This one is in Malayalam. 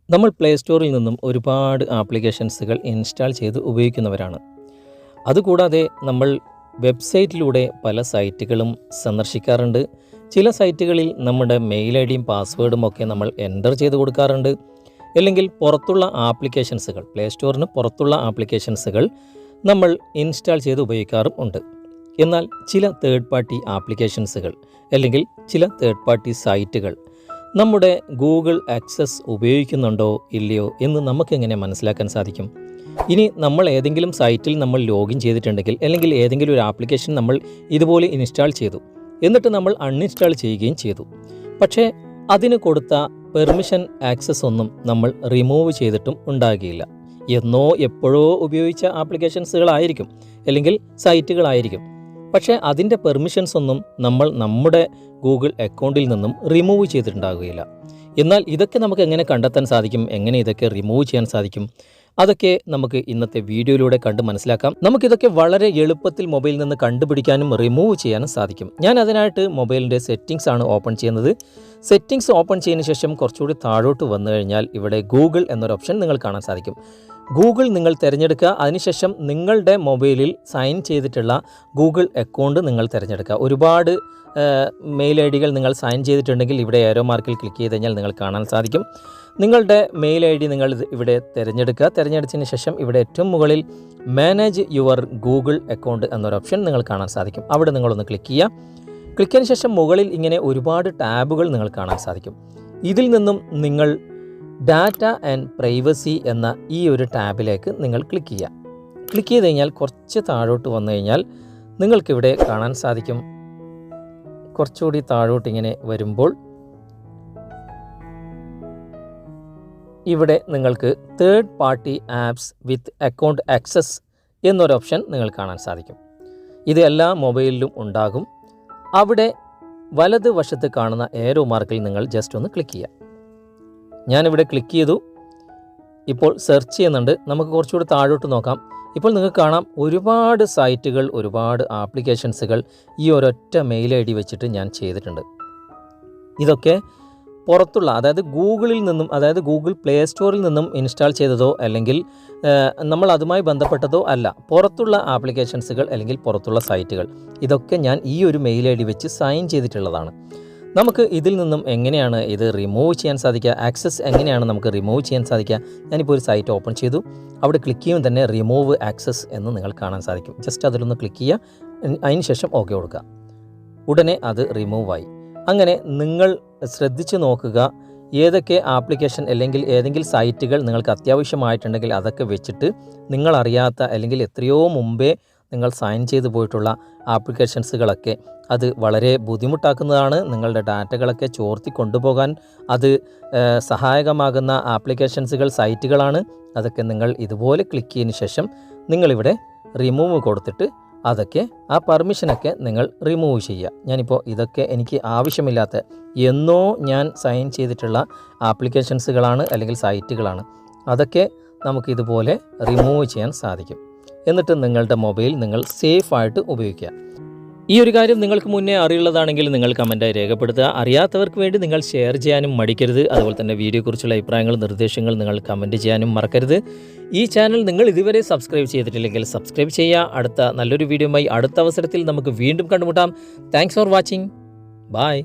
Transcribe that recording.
നമ്മൾ പ്ലേ സ്റ്റോറിൽ നിന്നും ഒരുപാട് ആപ്ലിക്കേഷൻസുകൾ ഇൻസ്റ്റാൾ ചെയ്ത് ഉപയോഗിക്കുന്നവരാണ്. അതുകൂടാതെ നമ്മൾ വെബ്സൈറ്റിലൂടെ പല സൈറ്റുകളും സന്ദർശിക്കാറുണ്ട്. ചില സൈറ്റുകളിൽ നമ്മുടെ മെയിൽ ഐ ഡിയും പാസ്വേഡും ഒക്കെ നമ്മൾ എൻ്റർ ചെയ്ത് കൊടുക്കാറുണ്ട്. അല്ലെങ്കിൽ പുറത്തുള്ള ആപ്ലിക്കേഷൻസുകൾ, പ്ലേ സ്റ്റോറിന് പുറത്തുള്ള ആപ്ലിക്കേഷൻസുകൾ നമ്മൾ ഇൻസ്റ്റാൾ ചെയ്ത് ഉപയോഗിക്കാറും ഉണ്ട്. എന്നാൽ ചില തേർഡ് പാർട്ടി ആപ്ലിക്കേഷൻസുകൾ അല്ലെങ്കിൽ ചില തേർഡ് പാർട്ടി സൈറ്റുകൾ നമ്മുടെ ഗൂഗിൾ ആക്സസ് ഉപയോഗിക്കുന്നുണ്ടോ ഇല്ലയോ എന്ന് നമുക്കെങ്ങനെ മനസ്സിലാക്കാൻ സാധിക്കും? ഇനി നമ്മൾ ഏതെങ്കിലും സൈറ്റിൽ നമ്മൾ ലോഗിൻ ചെയ്തിട്ടുണ്ടെങ്കിൽ അല്ലെങ്കിൽ ഏതെങ്കിലും ഒരു ആപ്ലിക്കേഷൻ നമ്മൾ ഇതുപോലെ ഇൻസ്റ്റാൾ ചെയ്തു, എന്നിട്ട് നമ്മൾ അൺഇൻസ്റ്റാൾ ചെയ്യുകയും ചെയ്തു, പക്ഷേ അതിന് കൊടുത്ത പെർമിഷൻ ആക്സസ് ഒന്നും നമ്മൾ റിമൂവ് ചെയ്തിട്ടും ഉണ്ടാകുകയില്ല. എന്നോ എപ്പോഴോ ഉപയോഗിച്ച ആപ്ലിക്കേഷൻസുകളായിരിക്കും അല്ലെങ്കിൽ സൈറ്റുകളായിരിക്കും. പക്ഷേ അതിൻ്റെ പെർമിഷൻസ് ഒന്നും നമ്മൾ നമ്മുടെ ഗൂഗിൾ അക്കൗണ്ടിൽ നിന്നും റിമൂവ് ചെയ്തിട്ടുണ്ടാകുകയില്ല. എന്നാൽ ഇതൊക്കെ നമുക്ക് എങ്ങനെ കണ്ടെത്താൻ സാധിക്കും? എങ്ങനെ ഇതൊക്കെ റിമൂവ് ചെയ്യാൻ സാധിക്കും? അതൊക്കെ നമുക്ക് ഇന്നത്തെ വീഡിയോയിലൂടെ കണ്ട് മനസ്സിലാക്കാം. നമുക്കിതൊക്കെ വളരെ എളുപ്പത്തിൽ മൊബൈലിൽ നിന്ന് കണ്ടുപിടിക്കാനും റിമൂവ് ചെയ്യാനും സാധിക്കും. ഞാൻ അതിനായിട്ട് മൊബൈലിൻ്റെ സെറ്റിങ്സ് ആണ് ഓപ്പൺ ചെയ്യുന്നത്. സെറ്റിങ്സ് ഓപ്പൺ ചെയ്തതിന് ശേഷം കുറച്ചുകൂടി താഴോട്ട് വന്നു കഴിഞ്ഞാൽ ഇവിടെ ഗൂഗിൾ എന്നൊരു ഓപ്ഷൻ നിങ്ങൾ കാണാൻ സാധിക്കും. ഗൂഗിൾ നിങ്ങൾ തിരഞ്ഞെടുക്കുക. അതിനുശേഷം നിങ്ങളുടെ മൊബൈലിൽ സൈൻ ചെയ്തിട്ടുള്ള ഗൂഗിൾ അക്കൗണ്ട് നിങ്ങൾ തിരഞ്ഞെടുക്കുക. ഒരുപാട് മെയിൽ ഐ ഡികൾ നിങ്ങൾ സൈൻ ചെയ്തിട്ടുണ്ടെങ്കിൽ ഇവിടെ ഏരോ മാർക്കിൽ ക്ലിക്ക് ചെയ്ത് കഴിഞ്ഞാൽ നിങ്ങൾ കാണാൻ സാധിക്കും. നിങ്ങളുടെ മെയിൽ ഐ ഡി നിങ്ങൾ ഇവിടെ തിരഞ്ഞെടുക്കുക. തിരഞ്ഞെടുത്തതിന് ശേഷം ഇവിടെ ഏറ്റവും മുകളിൽ മാനേജ് യുവർ ഗൂഗിൾ അക്കൗണ്ട് എന്നൊരു ഓപ്ഷൻ നിങ്ങൾ കാണാൻ സാധിക്കും. അവിടെ നിങ്ങളൊന്ന് ക്ലിക്ക് ചെയ്യുക. ക്ലിക്ക് ചെയ്തതിന് ശേഷം മുകളിൽ ഇങ്ങനെ ഒരുപാട് ടാബുകൾ നിങ്ങൾ കാണാൻ സാധിക്കും. ഇതിൽ നിന്നും നിങ്ങൾ ഡാറ്റ ആൻഡ് പ്രൈവസി എന്ന ഈ ഒരു ടാബിലേക്ക് നിങ്ങൾ ക്ലിക്ക് ചെയ്യുക. ക്ലിക്ക് ചെയ്ത് കഴിഞ്ഞാൽ കുറച്ച് താഴോട്ട് വന്നു കഴിഞ്ഞാൽ നിങ്ങൾക്കിവിടെ കാണാൻ സാധിക്കും. കുറച്ചുകൂടി താഴോട്ട് ഇങ്ങനെ വരുമ്പോൾ ഇവിടെ നിങ്ങൾക്ക് തേർഡ് പാർട്ടി ആപ്സ് വിത്ത് അക്കൗണ്ട് ആക്സസ് എന്നൊരു ഓപ്ഷൻ നിങ്ങൾ കാണാൻ സാധിക്കും. ഇത് എല്ലാ മൊബൈലിലും ഉണ്ടാകും. അവിടെ വലത് വശത്ത് കാണുന്ന ഏരോ മാർക്കിൽ നിങ്ങൾ ജസ്റ്റ് ഒന്ന് ക്ലിക്ക് ചെയ്യുക. ഞാനിവിടെ ക്ലിക്ക് ചെയ്തു. ഇപ്പോൾ സെർച്ച് ചെയ്യുന്നുണ്ട്. നമുക്ക് കുറച്ചുകൂടി താഴോട്ട് നോക്കാം. ഇപ്പോൾ നിങ്ങൾക്ക് കാണാം ഒരുപാട് സൈറ്റുകൾ, ഒരുപാട് ആപ്ലിക്കേഷൻസുകൾ ഈ ഒരൊറ്റ മെയിൽ ഐ ഡി വെച്ചിട്ട് ഞാൻ ചെയ്തിട്ടുണ്ട്. ഇതൊക്കെ പുറത്തുള്ള, അതായത് ഗൂഗിളിൽ നിന്നും, അതായത് ഗൂഗിൾ പ്ലേ സ്റ്റോറിൽ നിന്നും ഇൻസ്റ്റാൾ ചെയ്തതോ അല്ലെങ്കിൽ നമ്മൾ അതുമായി ബന്ധപ്പെട്ടതോ അല്ല. പുറത്തുള്ള ആപ്ലിക്കേഷൻസുകൾ അല്ലെങ്കിൽ പുറത്തുള്ള സൈറ്റുകൾ, ഇതൊക്കെ ഞാൻ ഈ ഒരു മെയിൽ ഐ ഡി വെച്ച് സൈൻ ചെയ്തിട്ടുള്ളതാണ്. നമുക്ക് ഇതിൽ നിന്നും എങ്ങനെയാണ് ഇത് റിമൂവ് ചെയ്യാൻ സാധിക്കുക? ആക്സസ് എങ്ങനെയാണ് നമുക്ക് റിമൂവ് ചെയ്യാൻ സാധിക്കുക? ഞാനിപ്പോൾ ഒരു സൈറ്റ് ഓപ്പൺ ചെയ്തു. അവിടെ ക്ലിക്ക് ചെയ്യുമ്പോൾ തന്നെ റിമൂവ് ആക്സസ് എന്ന് നിങ്ങൾ കാണാൻ സാധിക്കും. ജസ്റ്റ് അതിലൊന്ന് ക്ലിക്ക് ചെയ്യുക. അതിന് ശേഷം ഓക്കെ കൊടുക്കുക. ഉടനെ അത് റിമൂവായി. അങ്ങനെ നിങ്ങൾ ശ്രദ്ധിച്ച് നോക്കുക, ഏതൊക്കെ ആപ്ലിക്കേഷൻ അല്ലെങ്കിൽ ഏതെങ്കിലും സൈറ്റുകൾ നിങ്ങൾക്ക് അത്യാവശ്യമായിട്ടുണ്ടെങ്കിൽ അതൊക്കെ വെച്ചിട്ട് നിങ്ങളറിയാത്ത അല്ലെങ്കിൽ എത്രയോ മുമ്പേ നിങ്ങൾ സൈൻ ചെയ്ത് പോയിട്ടുള്ള ആപ്ലിക്കേഷൻസുകളൊക്കെ അത് വളരെ ബുദ്ധിമുട്ടാക്കുന്നതാണ്. നിങ്ങളുടെ ഡാറ്റകളൊക്കെ ചോർത്തി കൊണ്ടുപോകാൻ അത് സഹായകമാകുന്ന ആപ്ലിക്കേഷൻസുകൾ, സൈറ്റുകളാണ്. അതൊക്കെ നിങ്ങൾ ഇതുപോലെ ക്ലിക്ക് ചെയ്തതിന് ശേഷം നിങ്ങളിവിടെ റിമൂവ് കൊടുത്തിട്ട് അതൊക്കെ ആ പെർമിഷനൊക്കെ നിങ്ങൾ റിമൂവ് ചെയ്യുക. ഞാനിപ്പോൾ ഇതൊക്കെ എനിക്ക് ആവശ്യമില്ലാത്ത എന്നോ ഞാൻ സൈൻ ചെയ്തിട്ടുള്ള ആപ്ലിക്കേഷൻസുകളാണ് അല്ലെങ്കിൽ സൈറ്റുകളാണ്. അതൊക്കെ നമുക്കിതുപോലെ റിമൂവ് ചെയ്യാൻ സാധിക്കും. എന്നിട്ട് നിങ്ങളുടെ മൊബൈൽ നിങ്ങൾ സേഫായിട്ട് ഉപയോഗിക്കുക. ഈ ഒരു കാര്യം നിങ്ങൾക്ക് മുന്നേ അറിയുള്ളതാണെങ്കിൽ നിങ്ങൾ കമൻറ്റായി രേഖപ്പെടുത്തുക. അറിയാത്തവർക്ക് വേണ്ടി നിങ്ങൾ ഷെയർ ചെയ്യാനും മടിക്കരുത്. അതുപോലെ തന്നെ വീഡിയോയെക്കുറിച്ചുള്ള അഭിപ്രായങ്ങൾ, നിർദ്ദേശങ്ങൾ നിങ്ങൾ കമൻറ്റ് ചെയ്യാനും മറക്കരുത്. ഈ ചാനൽ നിങ്ങൾ ഇതുവരെ സബ്സ്ക്രൈബ് ചെയ്തിട്ടില്ലെങ്കിൽ സബ്സ്ക്രൈബ് ചെയ്യുക. അടുത്ത നല്ലൊരു വീഡിയോയുമായി അടുത്ത അവസരത്തിൽ നമുക്ക് വീണ്ടും കണ്ടുമുട്ടാം. Thanks for watching. ബൈ.